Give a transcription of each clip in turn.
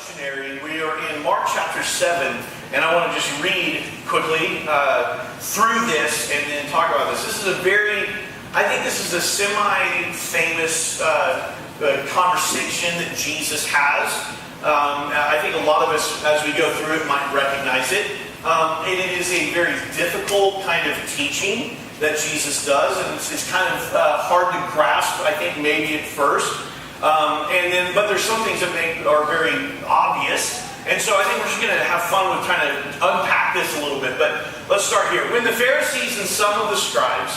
lectionary. We are in Mark chapter 7, and I want to just read quickly through this and then talk about this. I think this is a semi-famous conversation that Jesus has. I think a lot of us, as we go through it, might recognize it. And it is a very difficult kind of teaching that Jesus does, and it's kind of hard to grasp, I think, maybe at first. But there's some things that are very obvious. And so I think we're just going to have fun with trying to unpack this a little bit. But let's start here. When the Pharisees and some of the scribes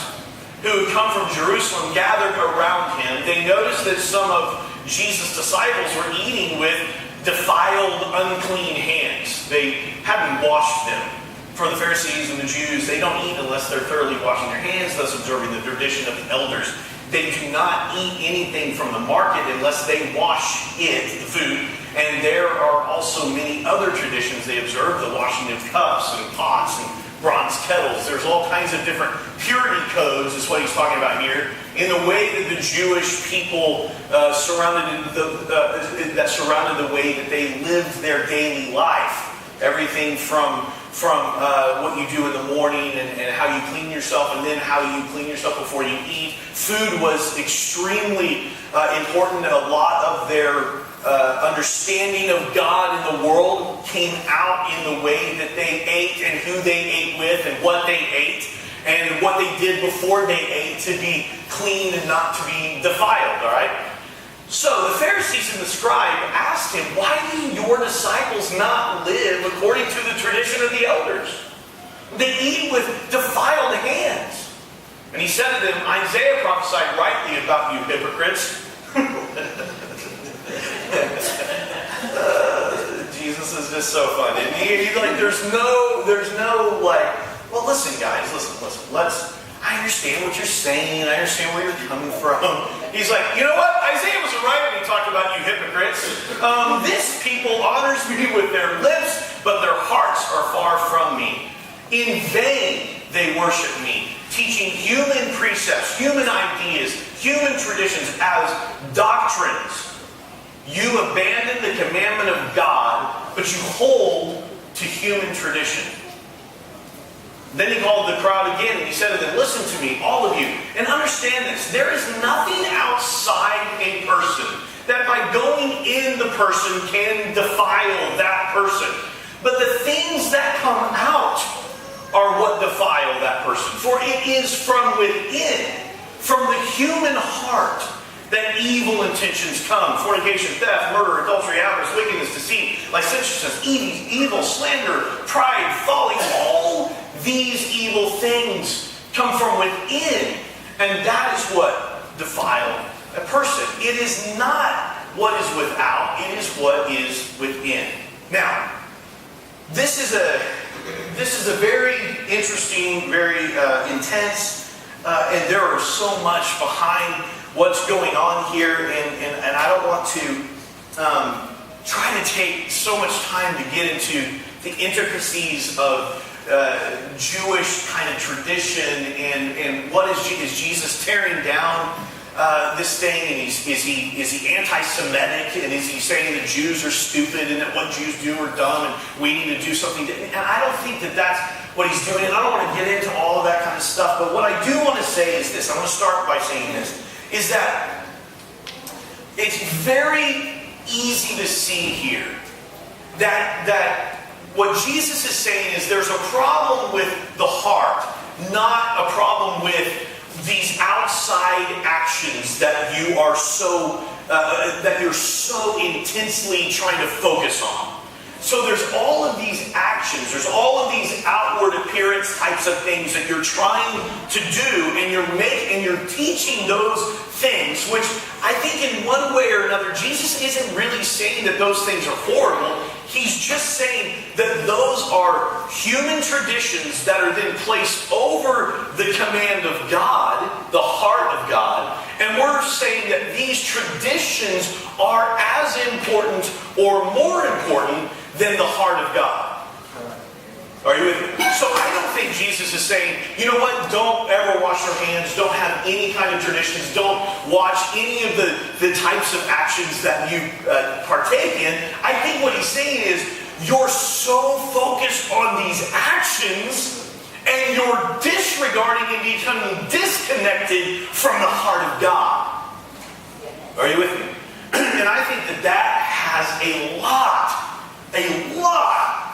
who had come from Jerusalem gathered around him, they noticed that some of Jesus' disciples were eating with defiled, unclean hands. They hadn't washed them. For the Pharisees and the Jews, they don't eat unless they're thoroughly washing their hands, thus observing the tradition of the elders. They do not eat anything from the market unless they wash it, the food. And there are also many other traditions they observe, the washing of cups and pots and bronze kettles. There's all kinds of different purity codes, is what he's talking about here, in the way that the Jewish people surrounded the way that they lived their daily life. Everything from what you do in the morning and how you clean yourself, and then how you clean yourself before you eat. Food was extremely important, and a lot of their understanding of God in the world came out in the way that they ate and who they ate with and what they ate and what they did before they ate to be clean and not to be defiled, all right? So the Pharisees and the scribe asked him, "Why do your disciples not live according to the tradition of the elders? They eat with defiled hands." And he said to them, "Isaiah prophesied rightly about you hypocrites." Jesus is just so funny. And he's like, there's no like, well, listen guys, listen. I understand what you're saying. I understand where you're coming from. He's like, you know what? Isaiah was right when he talked about you hypocrites. This people honors me with their lips, but their hearts are far from me. In vain they worship me, teaching human precepts, human ideas, human traditions as doctrines. You abandon the commandment of God, but you hold to human tradition. Then he called the crowd again and he said to them, "Listen to me, all of you, and understand this. There is nothing outside a person that by going in the person can defile that person. But the things that come out are what defile that person. For it is from within, from the human heart, that evil intentions come: fornication, theft, murder, adultery, avarice, wickedness, deceit, licentiousness, evil, slander, pride, folly. All these evil things come from within, and that is what defile a person. It is not what is without, it is what is within." Now, this is a very interesting, very intense, and there are so much behind what's going on here, and I don't want to try to take so much time to get into the intricacies of Jewish kind of tradition and what is Jesus tearing down this thing, and is he anti-Semitic, and is he saying the Jews are stupid and that what Jews do are dumb and we need to do something different? And I don't think that that's what he's doing, and I don't want to get into all of that kind of stuff, but what I do want to say is this. I want to start by saying this, is that it's very easy to see here that what Jesus is saying is there's a problem with the heart, not a problem with these outside actions that you're so intensely trying to focus on. So there's all of these actions, there's all of these outward appearance types of things that you're trying to do, and you're teaching those things, which I think in one way or another, Jesus isn't really saying that those things are horrible. He's just saying that those are human traditions that are then placed over the command of God, the heart of God. And we're saying that these traditions are as important or more important than the heart of God. Are you with me? So I don't think Jesus is saying, you know what, don't ever wash your hands, don't have any kind of traditions, don't watch any of the types of actions that you partake in. I think what he's saying is, you're so focused on these actions and you're disregarding and becoming disconnected from the heart of God. Are you with me? And I think that has a lot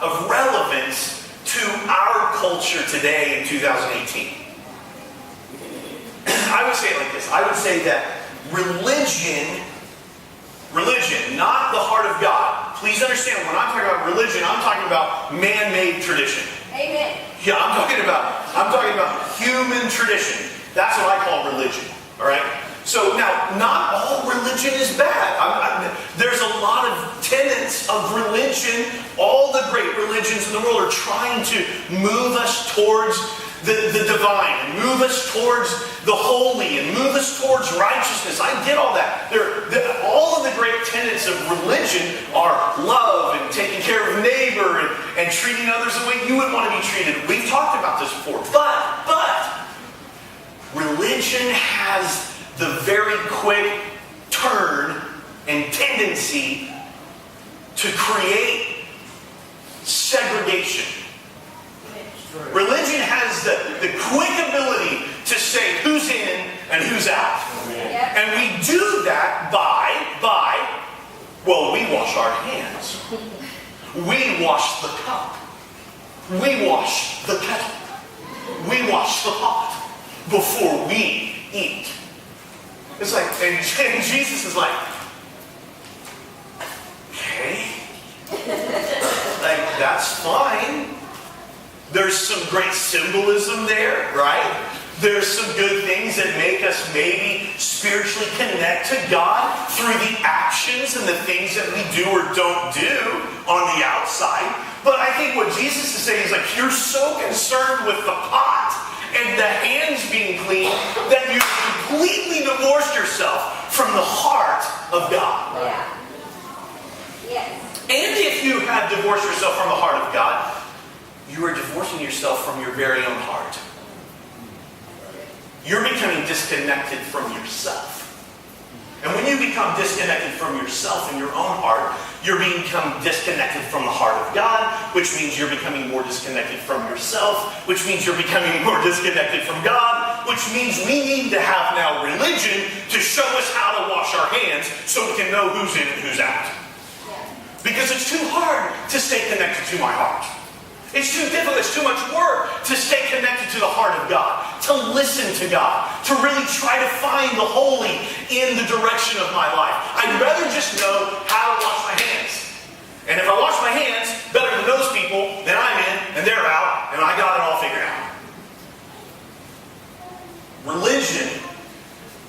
of relevance to our culture today in 2018. I would say it like this. I would say that religion, not the heart of God. Please understand, when I'm talking about religion, I'm talking about man-made tradition. Amen. Yeah, I'm talking about human tradition. That's what I call religion. All right? So now, not all religion is bad. There's a lot of tenets of religion. All the great religions in the world are trying to move us towards the divine, and move us towards the holy, and move us towards righteousness. I get all that. All of the great tenets of religion are love and taking care of neighbor and treating others the way you would want to be treated. We've talked about this before. But religion has the very quick turn and tendency to create segregation. Religion has the quick ability to say who's in and who's out. Yep. And we do that by, well, we wash our hands. We wash the cup. We wash the kettle. We wash the pot before we eat. It's like, and Jesus is like, okay, like, that's fine. There's some great symbolism there, right? There's some good things that make us maybe spiritually connect to God through the actions and the things that we do or don't do on the outside. But I think what Jesus is saying is like, you're so concerned with the pot and the hands being clean that you completely divorced yourself from the heart of God. Yeah. Yes. And if you have divorced yourself from the heart of God, you are divorcing yourself from your very own heart. You're becoming disconnected from yourself. And when you become disconnected from yourself and your own heart, you're becoming disconnected from the heart of God, which means you're becoming more disconnected from yourself, which means you're becoming more disconnected from God, which means we need to have now religion to show us how to wash our hands so we can know who's in and who's out. Because it's too hard to stay connected to my heart. It's too difficult, it's too much work to stay connected to the heart of God, to listen to God, to really try to find the holy in the direction of my life. I'd rather just know how to wash my hands. And if I wash my hands better than those people, then I'm in and they're out and I got it all figured out. Religion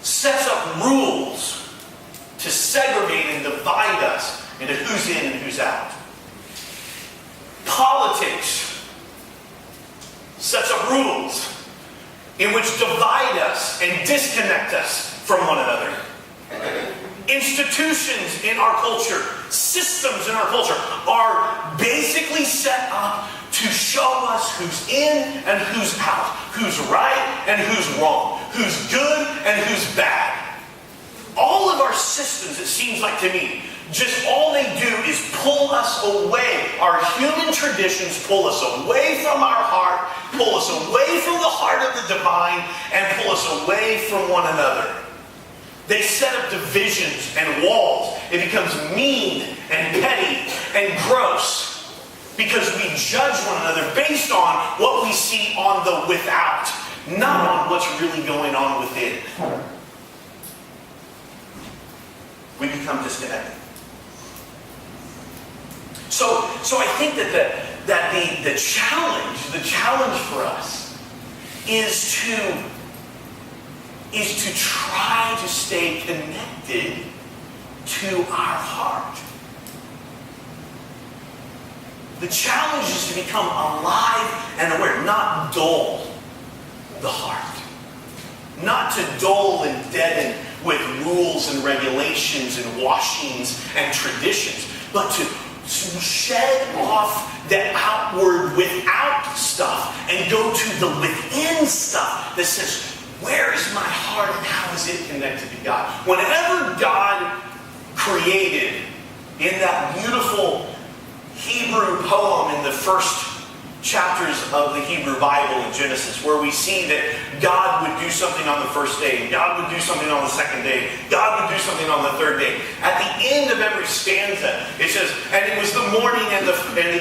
sets up rules to segregate and divide us into who's in and who's out. Politics sets up rules in which divide us and disconnect us from one another. Institutions in our culture, systems in our culture are basically set up to show us who's in and who's out, who's right and who's wrong, who's good and who's bad. All of our systems, it seems like to me, just all they do is pull us away. Our human traditions pull us away from our heart, pull us away from the heart of the divine, and pull us away from one another. They set up divisions and walls. It becomes mean and petty and gross because we judge one another based on what we see on the without, not on what's really going on within. We become disconnected. So I think that the challenge for us is to try to stay connected to our heart. The challenge is to become alive and aware, not dull the heart. Not to dull and deaden with rules and regulations and washings and traditions, but to to shed off the outward without stuff and go to the within stuff that says, where is my heart and how is it connected to God? Whenever God created in that beautiful Hebrew poem in the first chapters of the Hebrew Bible in Genesis, where we see that God would do something on the first day, God would do something on the second day, God would do something on the third day. At the end of every stanza, it says, and it was the morning and the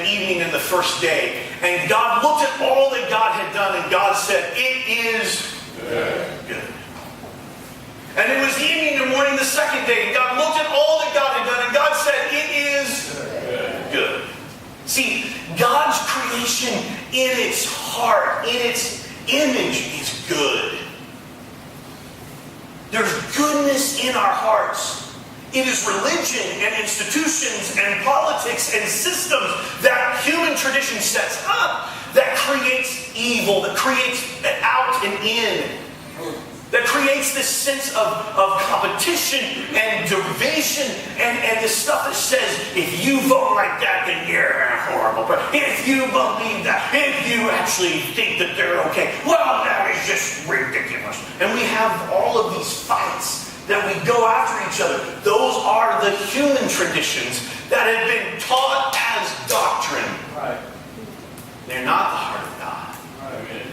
evening and the first day. And God looked at all that God had done, and God said, it is good. And it was the evening and morning the second day, and God looked at all that God had done, and God said, it is good. See, God's creation in its heart, in its image, is good. There's goodness in our hearts. It is religion and institutions and politics and systems that human tradition sets up that creates evil, that creates out and in, that creates this sense of competition and division and this stuff that says, if you vote like that, then you're a horrible person. If you believe that, if you actually think that they're okay, well, that is just ridiculous. And we have all of these fights that we go after each other. Those are the human traditions that have been taught as doctrine. Right. They're not the heart of God. Right.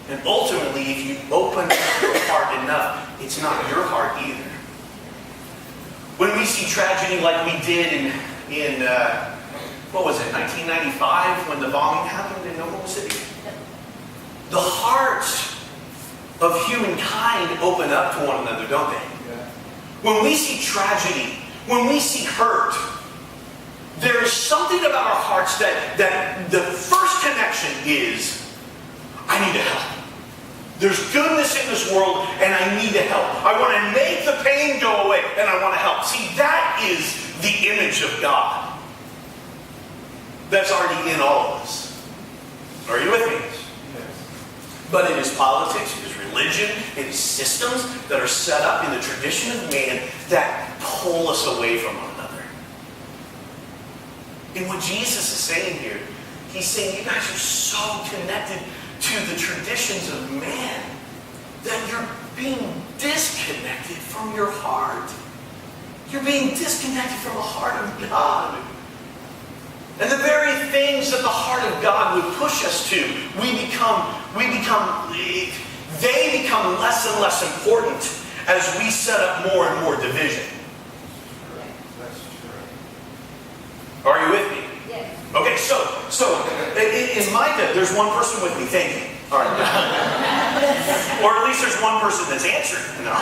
And ultimately, if you open up your heart enough, it's not your heart either. When we see tragedy like we did in what was it, 1995, when the bombing happened in Oklahoma City, the hearts of humankind open up to one another, don't they? Yeah. When we see tragedy, when we see hurt, there is something about our hearts that the first connection is, I need to help. There's goodness in this world, and I need to help. I want to make the pain go away, and I want to help. See, that is the image of God that's already in all of us. Are you with me? Yes. But it is politics, it is religion, it is systems that are set up in the tradition of man that pull us away from one another. And what Jesus is saying here, he's saying you guys are so connected to the traditions of man that you're being disconnected from your heart. You're being disconnected from the heart of God. And the very things that the heart of God would push us to, they become less and less important as we set up more and more division. That's true. Are you with me? Yes. Okay, so in Micah, there's one person with me. Thank you. All right. Or at least there's one person that's answered. No.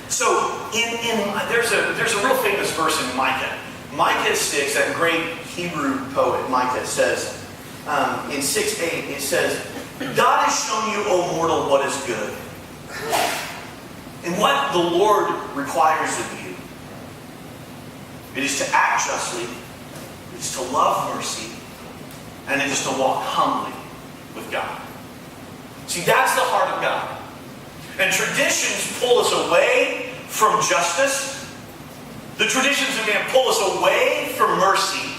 So there's a real famous verse in Micah. Micah 6, that great Hebrew poet Micah says in 6:8, it says, God has shown you, O mortal, what is good, and what the Lord requires of you. It is to act justly, it is to love mercy, and it is to walk humbly with God. See, that's the heart of God. And traditions pull us away from justice. The traditions of man pull us away from mercy.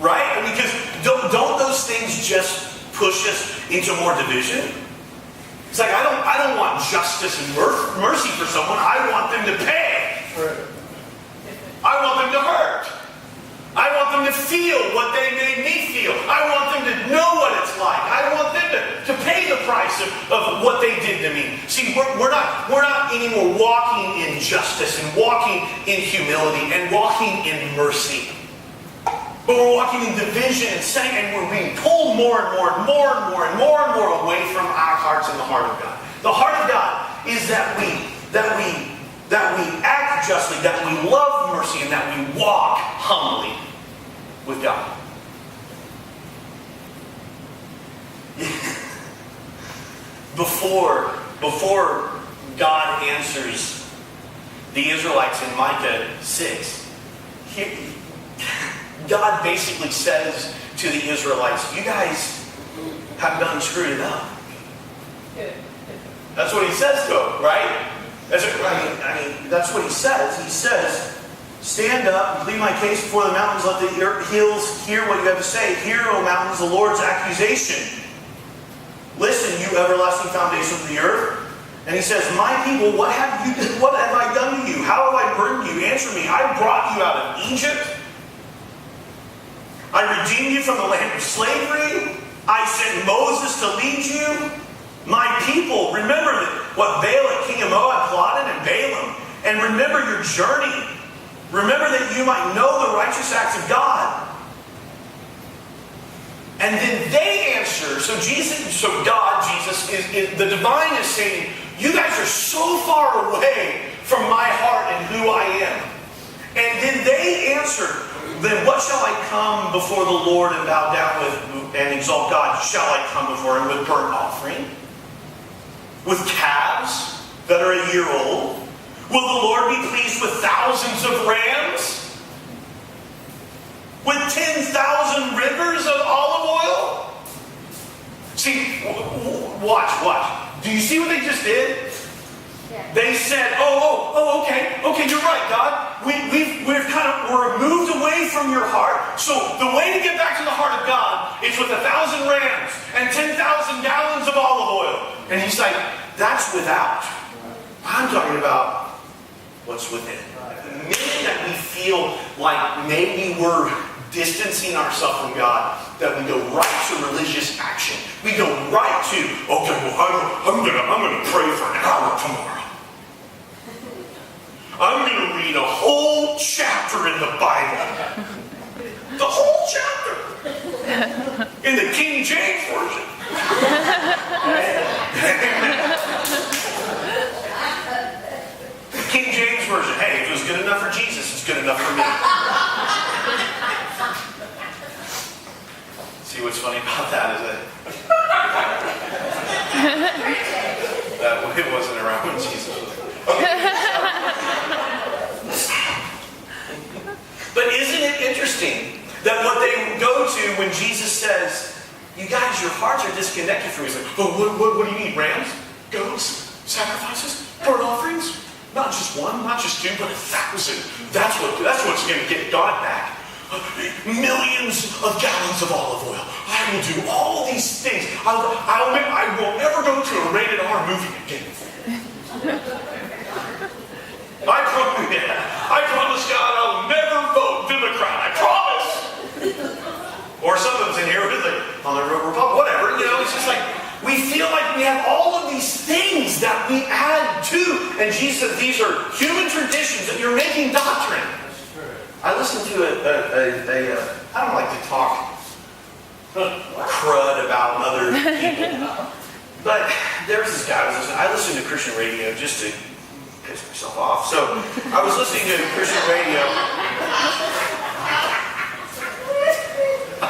Right? Because don't those things just push us into more division? It's like, I don't want justice and mercy for someone. I want them to pay. Right. I want them to hurt. I want them to feel what they made me feel. I want them to know what it's like. I want them to pay the price of what they did to me. See, we're not anymore walking in justice and walking in humility and walking in mercy. But we're walking in division and we're being pulled more and more and more and more and more and more away from our hearts and the heart of God. The heart of God is that we act justly, that we love mercy, and that we walk humbly with God. Before God answers the Israelites in Micah 6, God basically says to the Israelites, you guys have done screwed it up. That's what he says to them, right? That's what he says. He says, Stand up and plead my case before the mountains. Let the hills hear what you have to say. Hear, O mountains, the Lord's accusation. Listen, you everlasting foundations of the earth. And he says, my people, what have I done to you? How have I burdened you? Answer me. I brought you out of Egypt. I redeemed you from the land of slavery. I sent Moses to lead you. My people, remember what Balak, king of Moab, plotted, and Balaam. And remember your journey. Remember that you might know the righteous acts of God. And then they answer. So God, Jesus, the divine is saying, you guys are so far away from my heart and who I am. And then they answer, then what shall I come before the Lord and bow down with and exalt God? Shall I come before him with burnt offering? With calves that are a year old? Will the Lord be pleased with thousands of rams? With 10,000 rivers of olive oil? See, watch. Do you see what they just did? Yeah. They said, okay, you're right, God. We're moved away from your heart. So the way to get back to the heart of God is with 1,000 rams and 10,000 gallons of olive oil. And he's like, that's without. I'm talking about what's within. The minute that we feel like maybe we're distancing ourselves from God, that we go right to religious action. We go right to, okay, well, I'm gonna pray for an hour tomorrow. I'm gonna read a whole chapter in the Bible. The whole chapter. In the King James Version. King James Version. Hey, if it was good enough for Jesus, it's good enough for me. See what's funny about that is that it wasn't around when Jesus was there. Okay. But isn't it interesting that what they go to when Jesus says, you guys, your hearts are disconnected from me. He's like, what do you need? Rams? Goats? Sacrifices? Burnt offerings? Not just one, not just two, but 1,000. That's what's going to get God back. Millions of gallons of olive oil. I will do all these things. I will never go to a rated R movie again. I promise God I'll never vote Democrat. I promise. Or some of us in here with on the Republican, whatever. It's just like we feel like we have all of these things that we add to, and Jesus said these are human traditions, and you're making doctrine. I listened to I don't like to talk crud about other people, but there's this guy I listened to Christian radio just to piss myself off. So I was listening to Christian radio. I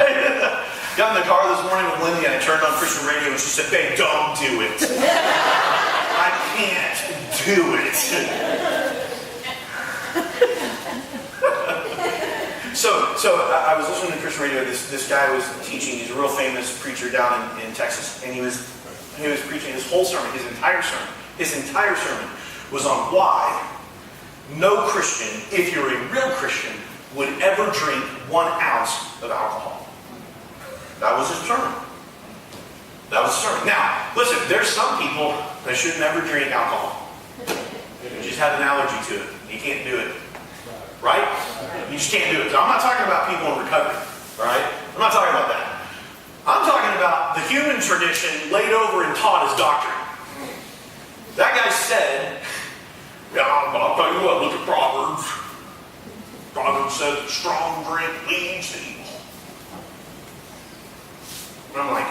got in the car this morning with Lindy and I turned on Christian radio and she said, babe, don't do it. I can't do it. So I was listening to Christian radio. This guy was teaching. He's a real famous preacher down in Texas, and he was preaching his whole sermon, his entire sermon was on why no Christian, if you're a real Christian, would ever drink 1 ounce of alcohol. That was his sermon. Now, listen, there's some people that should never drink alcohol. You just have an allergy to it. You can't do it. Right? You just can't do it. So I'm not talking about people in recovery. Right? I'm not talking about that. I'm talking about the human tradition laid over and taught as doctrine. That guy said, I'll tell you what, look at Proverbs. Proverbs says that strong drink leads to evil. And I'm like,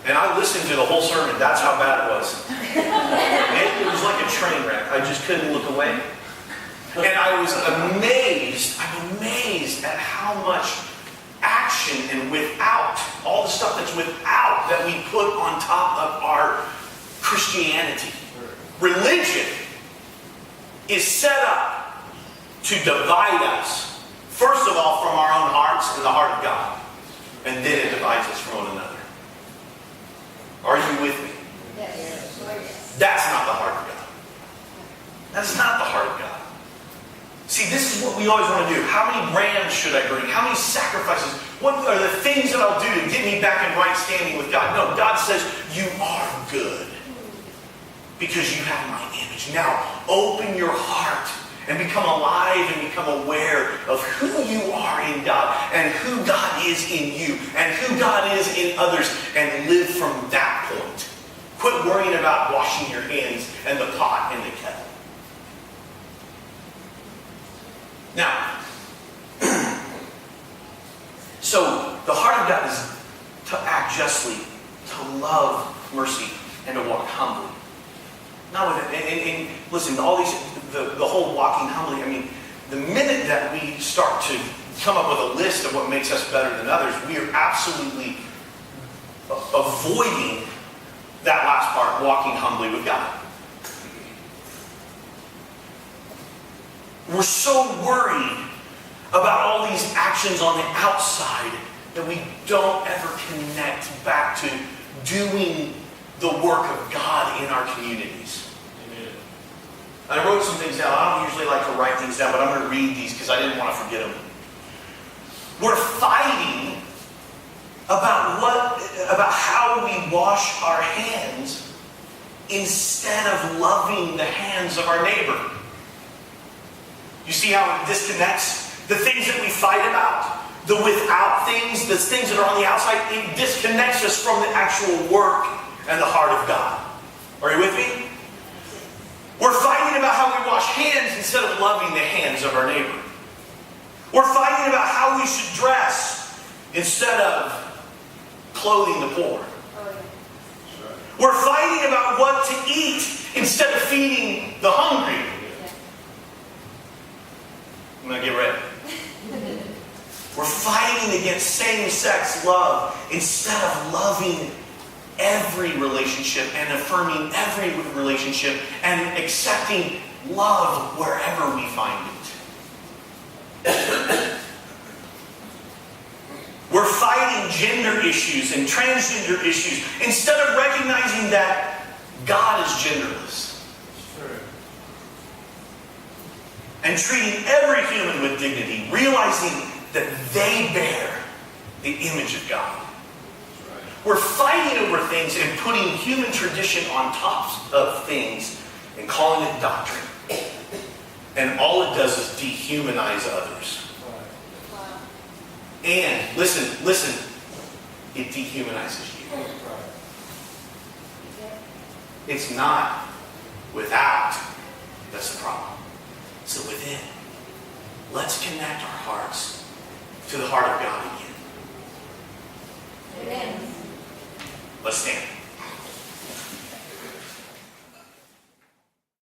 and I listened to the whole sermon. That's how bad it was. It was like a train wreck. I just couldn't look away. And I was amazed. I'm amazed at how much action and without, all the stuff that's without that we put on top of our Christianity. Religion is set up to divide us, first of all, from our own hearts and the heart of God. And then it divides us from one another. Are you with me? Yes. That's not the heart of God. That's not the heart of God. See, this is what we always want to do. How many rams should I bring? How many sacrifices? What are the things that I'll do to get me back in right standing with God? No, God says, you are good because you have my image. Now, open your heart and become alive and become aware of who you are in God and who God is in you and who God is in others, and live from that point. Quit worrying about washing your hands and the pot and the kettle. Now, so the heart of God is to act justly, to love mercy, and to walk humbly. Not with it. And listen, all these, the whole walking humbly, I mean, the minute that we start to come up with a list of what makes us better than others, we are absolutely avoiding that last part, walking humbly with God. We're so worried about all these actions on the outside that we don't ever connect back to doing the work of God in our communities. Amen. I wrote some things down. I don't usually like to write things down, but I'm going to read these because I didn't want to forget them. We're fighting about how we wash our hands instead of loving the hands of our neighbor. You see how it disconnects? The things that we fight about, the without things, the things that are on the outside, it disconnects us from the actual work and the heart of God. Are you with me? We're fighting about how we wash hands instead of loving the hands of our neighbor. We're fighting about how we should dress instead of clothing the poor. We're fighting about what to eat instead of feeding the hungry. I'm going to get ready. We're fighting against same-sex love instead of loving every relationship and affirming every relationship and accepting love wherever we find it. We're fighting gender issues and transgender issues instead of recognizing that God is genderless. And treating every human with dignity, realizing that they bear the image of God. We're fighting over things and putting human tradition on top of things and calling it doctrine. And all it does is dehumanize others. And, listen, it dehumanizes you. It's not without that's the problem. So within, let's connect our hearts to the heart of God again. Amen. Let's stand.